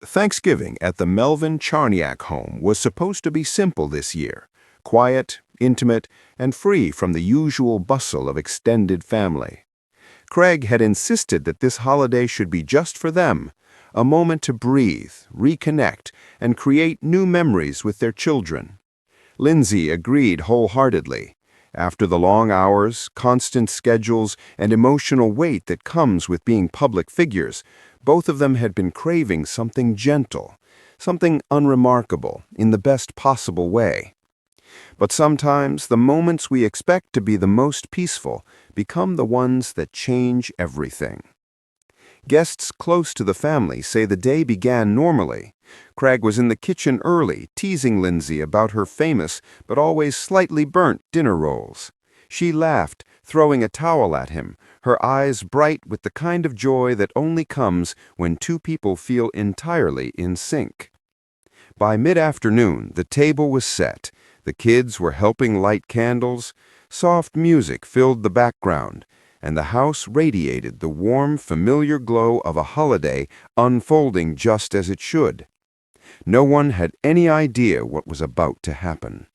Thanksgiving at the Melvin Charniak home was supposed to be simple this year, quiet, intimate, and free from the usual bustle of extended family. Craig had insisted that this holiday should be just for them, a moment to breathe, reconnect, and create new memories with their children. Lindsay agreed wholeheartedly. After the long hours, constant schedules, and emotional weight that comes with being public figures, both of them had been craving something gentle, something unremarkable, in the best possible way. But sometimes the moments we expect to be the most peaceful become the ones that change everything. Guests close to the family say the day began normally. Craig was in the kitchen early, teasing Lindsay about her famous but always slightly burnt dinner rolls. She laughed, throwing a towel at him, her eyes bright with the kind of joy that only comes when two people feel entirely in sync. By mid-afternoon, the table was set. The kids were helping light candles. Soft music filled the background, and the house radiated the warm, familiar glow of a holiday unfolding just as it should. No one had any idea what was about to happen.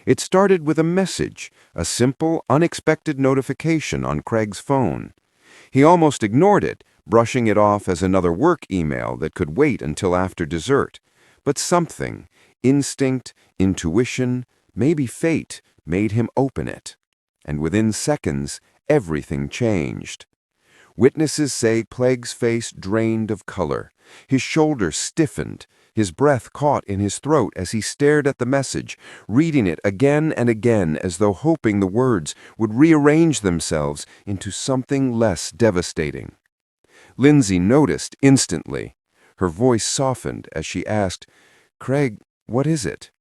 It started with a message, a simple, unexpected notification on Craig's phone. He almost ignored it, brushing it off as another work email that could wait until after dessert. But something, instinct, intuition, maybe fate, made him open it. And within seconds, everything changed. Witnesses say Craig's face drained of color. His shoulders stiffened. His breath caught in his throat as he stared at the message, reading it again and again as though hoping the words would rearrange themselves into something less devastating. Lindsay noticed instantly. Her voice softened as she asked, "Craig, what is it?"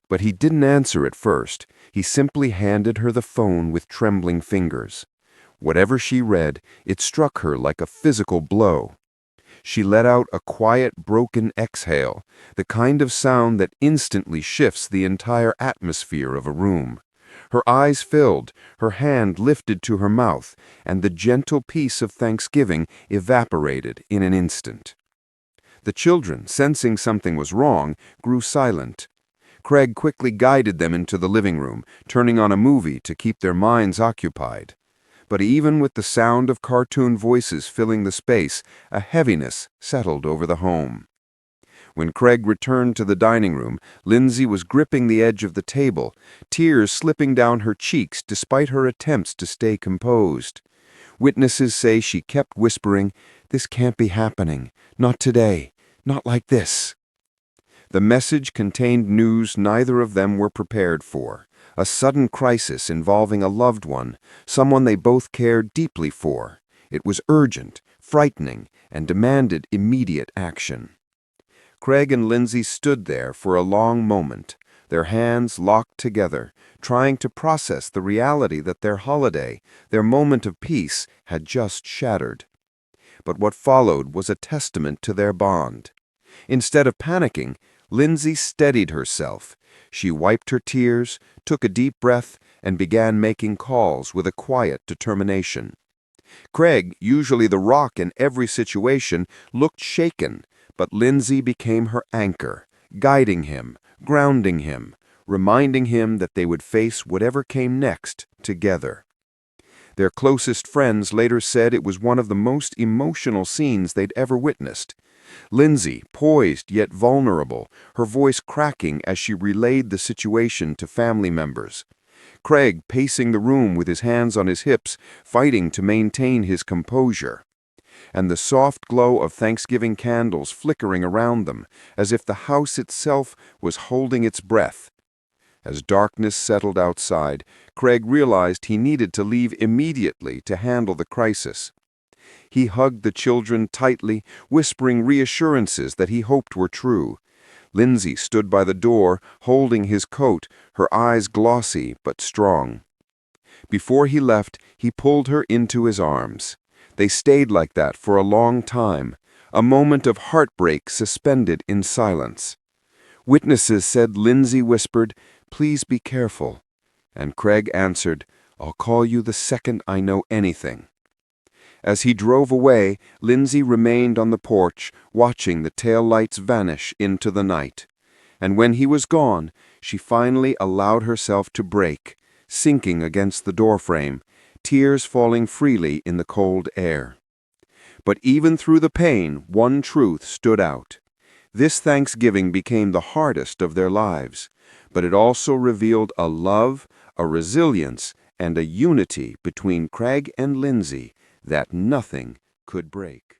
But he didn't answer at first. He simply handed her the phone with trembling fingers. Whatever she read, it struck her like a physical blow. She let out a quiet, broken exhale, the kind of sound that instantly shifts the entire atmosphere of a room. Her eyes filled, her hand lifted to her mouth, and the gentle peace of Thanksgiving evaporated in an instant. The children, sensing something was wrong, grew silent. Craig quickly guided them into the living room, turning on a movie to keep their minds occupied. But even with the sound of cartoon voices filling the space, a heaviness settled over the home. When Craig returned to the dining room, Lindsay was gripping the edge of the table, tears slipping down her cheeks despite her attempts to stay composed. Witnesses say she kept whispering, "This can't be happening. Not today. Not like this." The message contained news neither of them were prepared for. A sudden crisis involving a loved one, someone they both cared deeply for. It was urgent, frightening, and demanded immediate action. Craig and Lindsay stood there for a long moment, their hands locked together, trying to process the reality that their holiday, their moment of peace, had just shattered. But what followed was a testament to their bond. Instead of panicking, Lindsay steadied herself. She wiped her tears, took a deep breath, and began making calls with a quiet determination. Craig, usually the rock in every situation, looked shaken, but Lindsay became her anchor, guiding him, grounding him, reminding him that they would face whatever came next together. Their closest friends later said it was one of the most emotional scenes they'd ever witnessed. Lindsay, poised yet vulnerable, her voice cracking as she relayed the situation to family members. Craig pacing the room with his hands on his hips, fighting to maintain his composure. And the soft glow of Thanksgiving candles flickering around them, as if the house itself was holding its breath. As darkness settled outside, Craig realized he needed to leave immediately to handle the crisis. He hugged the children tightly, whispering reassurances that he hoped were true. Lindsay stood by the door, holding his coat, her eyes glossy but strong. Before he left, he pulled her into his arms. They stayed like that for a long time, a moment of heartbreak suspended in silence. Witnesses said Lindsay whispered, "Please be careful." And Craig answered, "I'll call you the second I know anything." As he drove away, Lindsay remained on the porch, watching the tail lights vanish into the night. And when he was gone, she finally allowed herself to break, sinking against the doorframe, tears falling freely in the cold air. But even through the pain, one truth stood out. This Thanksgiving became the hardest of their lives, but it also revealed a love, a resilience, and a unity between Craig and Lindsay that nothing could break.